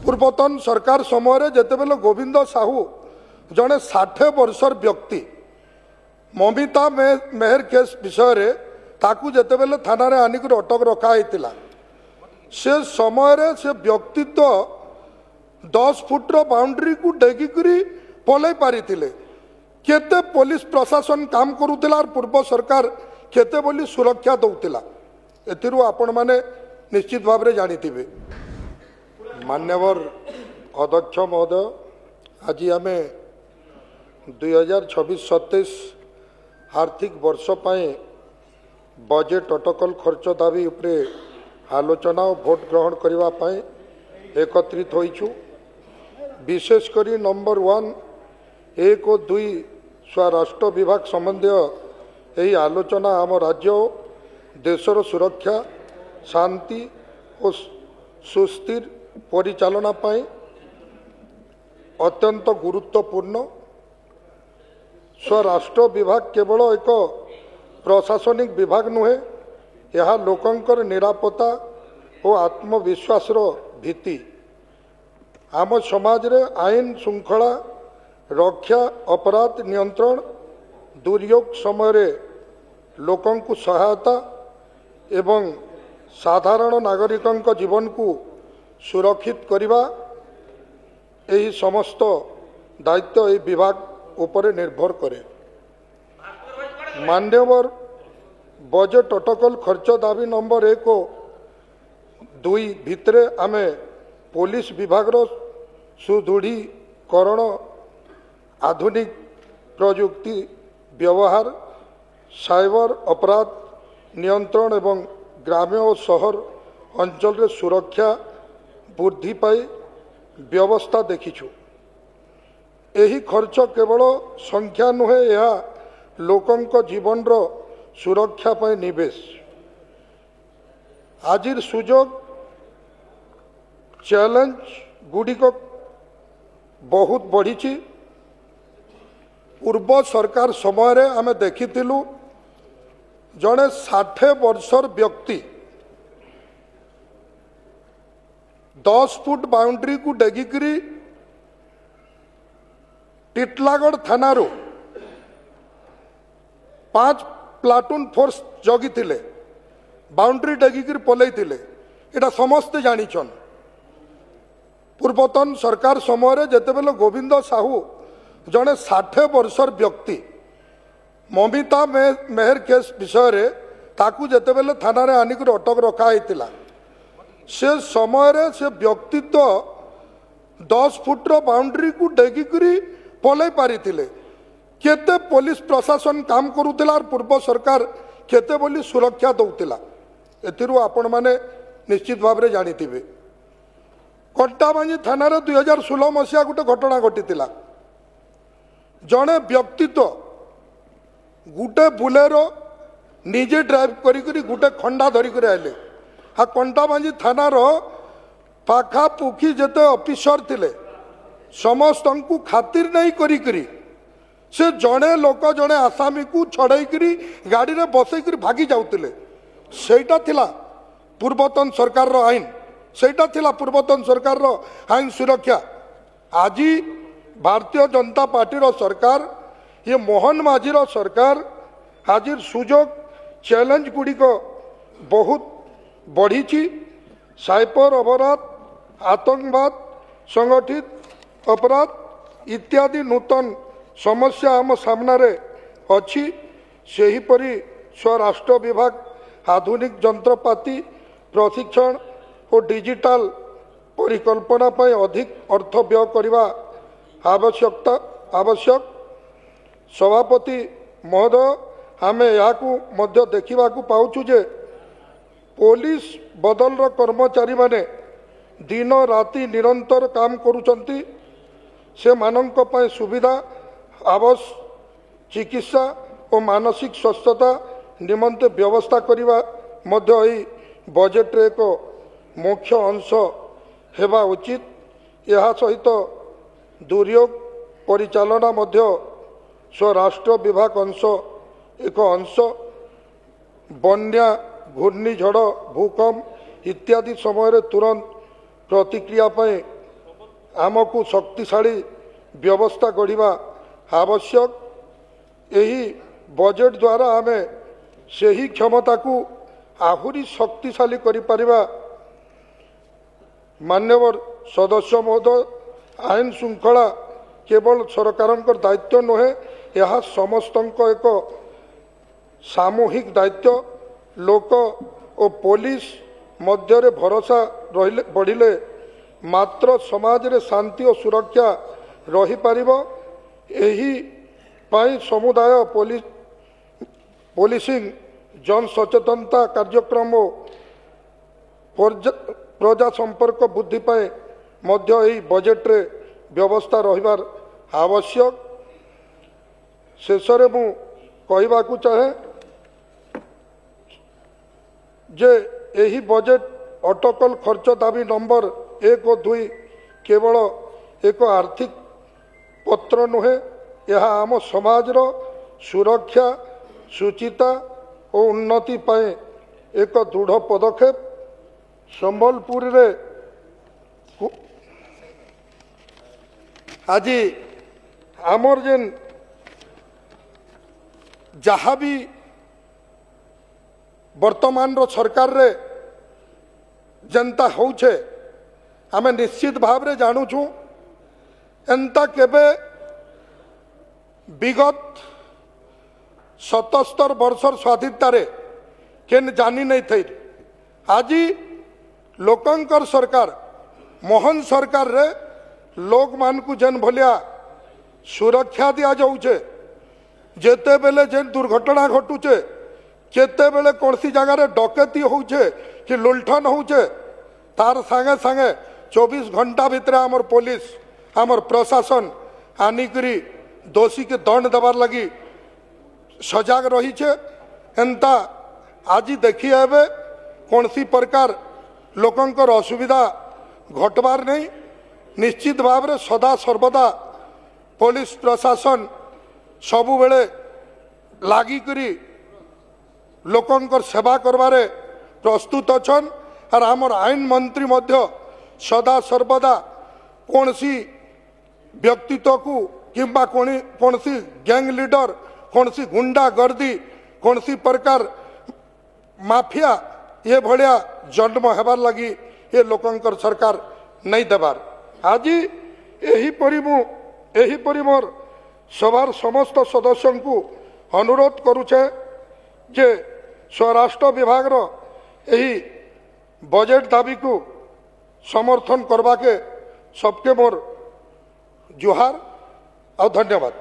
पूर्वतन सरकार समय जितेबले गोविंद साहू जड़े 60 वर्षर व्यक्ति ममिता मेहर केस विषय ताकू जितेबले थाना रे आनिक अटक रखाई से समय से व्यक्तित्व 10 फुट्र बाउंड्री को डेगिकी पलई पारी केते पुलिस प्रशासन काम करुला पूर्व सरकार केते बोली सुरक्षा दौला एथिरु आपण माने निश्चित भाव में जानिथिबे। मान्यवर अध्यक्ष महोदय, आज आम 2026-27 आर्थिक वर्ष पाए बजेट अटकल खर्च दाबी उपरे आलोचना और भोट ग्रहण करने एकत्रित होइछु। विशेषकर नंबर 1, 1 और 2 स्वराष्ट्र विभाग संबंधी यही आलोचना आम राज्य देशर सुरक्षा शांति और सुस्थिर परिचालना पाई अत्यंत गुरुत्वपूर्ण। स्वराष्ट्र विभाग केवल एक प्रशासनिक विभाग नुहे, यह लोकंकर निरापत्ता और आत्मविश्वास भित्ति। आम समाज रे आईन श्रृंखला रक्षा, अपराध नियंत्रण, दुर्योग समय लोकं को सहायता एवं साधारण नागरिकों जीवन को सुरक्षित करने यही समस्त दायित्व यह विभाग उपरे निर्भर करे। मान्यवर बजेट अटकल खर्च दाबी नंबर 1 और 2 भितरे आमे पुलिस विभाग सुदृढ़ीकरण, आधुनिक प्रजुक्ति व्यवहार, साइबर अपराध नियंत्रण एवं ग्राम्य और शहर अंचल रे सुरक्षा वृद्धि पाई व्यवस्था देखिछु। यही खर्च केवल संख्या नुहे, यह लोकंक जीवन रो सुरक्षा पाई निवेश। आजिर सुजोग चैलेंज गुड़िक बहुत बढ़ी। पूर्व सरकार समय आमे देखिथिलु जड़े 60 वर्षर व्यक्ति 10 फुट बाउंड्री को डेगिकी टिटलागढ़ थानारू 5 प्लाटून फोर्स जगी थिले, बाउंड्री डेगिकी पलई थिले। एटा समस्ते जानिछन। पूर्वतन सरकार समय जितेबले गोविंद साहू जड़े 60 वर्षर व्यक्ति ममिता मेहर केस विषय ताकू जितेबले थाना रे आनिक अटक रखाई से समय से व्यक्तित्व 10 फुट्र बाउंड्री को डेगिकी पलई पारी केते पुलिस प्रशासन काम करुला पूर्व सरकार केते बोली सुरक्षा दौला एथिरु आपण माने निश्चित भाव में जानिथिबे। कंटाबांजी थाना रे 2016 मसीहा गोटे घटना घटी जड़े व्यक्तित्व गुटे बुलेरो निजे ड्राइव करी गुटे खंडा धरिक आए। हाँ, कंटाबांजी थानार पाखापुखी जिते ऑफिसर थिले समस्त को खातिर नहीं करी से जड़े लोक जड़े आसामी को छड़ाई गाड़ी रे बसई भागी जाउतिले। सेटा थिला पूर्वतन सरकार रो आईन, सेटा थिला पूर्वतन सरकार रो आईन सुरक्षा। आज भारतीय जनता पार्टी रो सरकार, ये मोहन माझी रो सरकार, आज सुजोग चैलेंज गुड़िक बहुत बढ़ी। साइबर अपराध, आतंकवाद, संगठित अपराध इत्यादि नूतन समस्या आम सामने अच्छी। सेहीपरि स्वराष्ट्र विभाग आधुनिक जंत्रपाति प्रशिक्षण और डिजिटल परिकल्पना पर अधिक अर्थ व्यय करने आवश्यक। सभापति महोदय, आम या देखा पाऊँ जे पुलिस बदल कर्मचारी माने दिन राति निरंतर काम करुचंती। से मानक पय सुविधा आवश्यक चिकित्सा और मानसिक स्वस्थता निमंते व्यवस्था करने बजेट रे एक मुख्य अंश हेबा उचित। यह सहित दुर्योग परिचालना मध्य स्वराष्ट्र विभाग अंश एक अंश। बन्या, घूर्णिझड़, भूकंप इत्यादि समय तुरंत प्रतिक्रिया आमको शक्तिशाली व्यवस्था गढ़ा आवश्यक। यही बजेट द्वारा आम से ही क्षमता को आहुरी शक्तिशाली करिपरिबा। मान्यवर सदस्य महोदय, आईन श्रृंखला केवल सरकार दायित्व नुहे, यह समस्त एक सामूहिक दायित्व। लोक और पुलिस मध्य भरोसा बढ़िले मात्र समाज रे शांति और सुरक्षा रही पारिबो। एही पाई समुदाय पुलिसिंग जन सचेतनता कार्यक्रम प्रजा संपर्क बुद्धि पाए मध्य एही बजेट रे व्यवस्था रहिबार आवश्यक। शेष रे मु कहबाकू चाहे जे यही बजेट अटकल खर्च दाबी नंबर 1 और 2 केवल एक आर्थिक पत्र नुहे, यह आम समाजर सुरक्षा सुचिता और उन्नति पाए एक दृढ़ पदक्षेप। संबलपुर रे आज आमर जेन जहाँ भी वर्तमान रो सरकार रे जनता होउछे आमे निश्चित भाव रे जानू छु। एंता केबे विगत 77 वर्षर स्वाधीनता रे केन जानी नहीं थई। आज लोकंकर सरकार मोहन सरकार रे लोक मान को जेन भलिया सुरक्षा दिया जाउछे, जेते बेले जेन दुर्घटना घटुचे, केते बेले कौन सी जगह डकैती होउछे कि लुंठन होउछे, तार संगे संगे 24 घंटा भितर आमर पुलिस आमर प्रशासन आनिकरी दोषी के दंड देवार लगी सजाग रही छे। एंता आज देखी एबे कौन सी प्रकार लोकंकर असुविधा घटबार नहीं। निश्चित भाव रे सदा सर्वदा पुलिस प्रशासन सबु बेले लागी करी लोकंकर सेवा करबारे प्रस्तुत अछन। और आमर आईन मंत्री मध्य सदा सर्वदा कौन सी व्यक्तित्व को किंबा कौन सी गैंग लीडर, कौन सी गुंडा गर्दी, कौन सी प्रकार माफिया ये भलिया जन्म हेबार लगी ये लोकंकर सरकार नहीं देबार। आज यही परि मोर सभार समस्त सदस्य को अनुरोध करुछे जे स्वराष्ट्र विभाग रो यही बजेट दाबी को समर्थन करवा के सबके मोर जुहार और धन्यवाद।